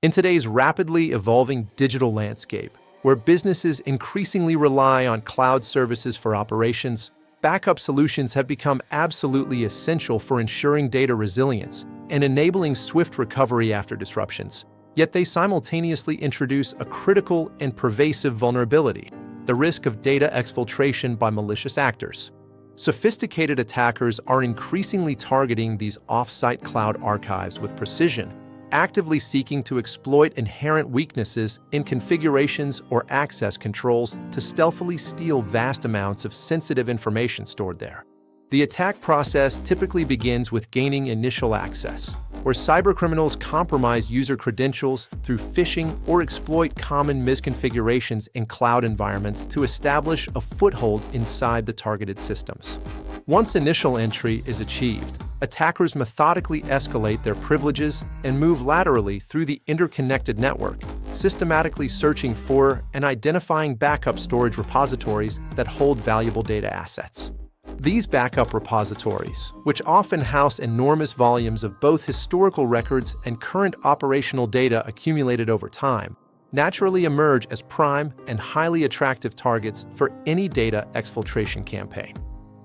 In today's rapidly evolving digital landscape, where businesses increasingly rely on cloud services for operations, backup solutions have become absolutely essential for ensuring data resilience and enabling swift recovery after disruptions. Yet they simultaneously introduce a critical and pervasive vulnerability: the risk of data exfiltration by malicious actors. Sophisticated attackers are increasingly targeting these off-site cloud archives with precision, actively seeking to exploit inherent weaknesses in configurations or access controls to stealthily steal vast amounts of sensitive information stored there. The attack process typically begins with gaining initial access, where cybercriminals compromise user credentials through phishing or exploit common misconfigurations in cloud environments to establish a foothold inside the targeted systems. Once initial entry is achieved, attackers methodically escalate their privileges and move laterally through the interconnected network, systematically searching for and identifying backup storage repositories that hold valuable data assets. These backup repositories, which often house enormous volumes of both historical records and current operational data accumulated over time, naturally emerge as prime and highly attractive targets for any data exfiltration campaign.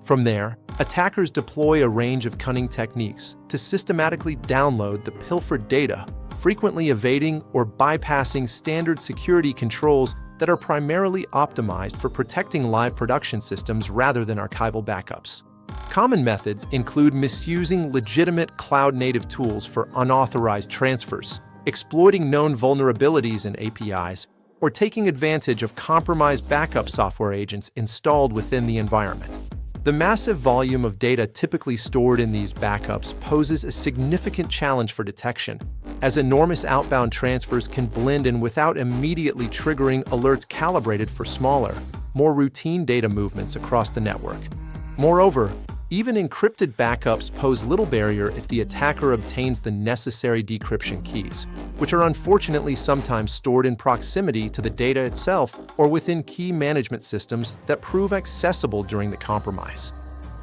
From there, attackers deploy a range of cunning techniques to systematically download the pilfered data, frequently evading or bypassing standard security controls that are primarily optimized for protecting live production systems rather than archival backups. Common methods include misusing legitimate cloud-native tools for unauthorized transfers, exploiting known vulnerabilities in APIs, or taking advantage of compromised backup software agents installed within the environment. The massive volume of data typically stored in these backups poses a significant challenge for detection, as enormous outbound transfers can blend in without immediately triggering alerts calibrated for smaller, more routine data movements across the network. Moreover, even encrypted backups pose little barrier if the attacker obtains the necessary decryption keys, which are unfortunately sometimes stored in proximity to the data itself or within key management systems that prove accessible during the compromise.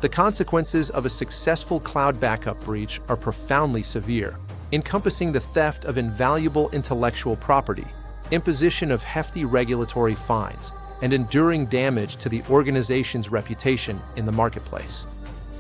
The consequences of a successful cloud backup breach are profoundly severe, encompassing the theft of invaluable intellectual property, imposition of hefty regulatory fines, and enduring damage to the organization's reputation in the marketplace.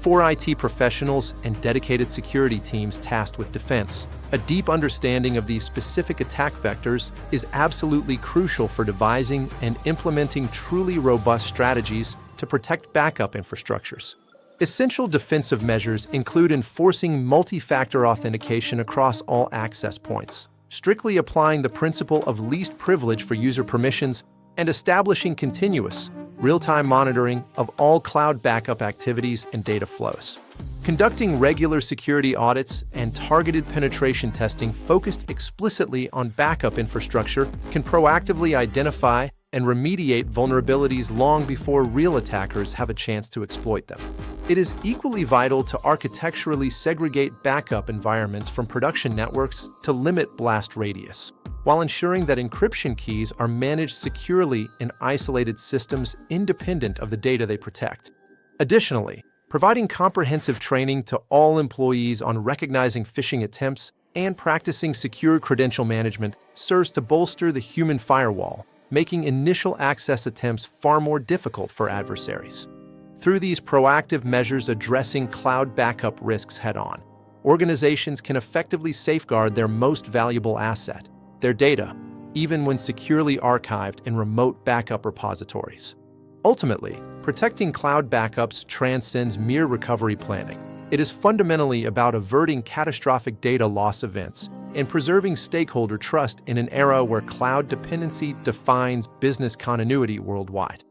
For IT professionals and dedicated security teams tasked with defense, a deep understanding of these specific attack vectors is absolutely crucial for devising and implementing truly robust strategies to protect backup infrastructures. Essential defensive measures include enforcing multi-factor authentication across all access points, strictly applying the principle of least privilege for user permissions, and establishing continuous, real-time monitoring of all cloud backup activities and data flows. Conducting regular security audits and targeted penetration testing focused explicitly on backup infrastructure can proactively identify and remediate vulnerabilities long before real attackers have a chance to exploit them. It is equally vital to architecturally segregate backup environments from production networks to limit blast radius, while ensuring that encryption keys are managed securely in isolated systems independent of the data they protect. Additionally, providing comprehensive training to all employees on recognizing phishing attempts and practicing secure credential management serves to bolster the human firewall, making initial access attempts far more difficult for adversaries. Through these proactive measures addressing cloud backup risks head-on, organizations can effectively safeguard their most valuable asset, their data, even when securely archived in remote backup repositories. Ultimately, protecting cloud backups transcends mere recovery planning. It is fundamentally about averting catastrophic data loss events and preserving stakeholder trust in an era where cloud dependency defines business continuity worldwide.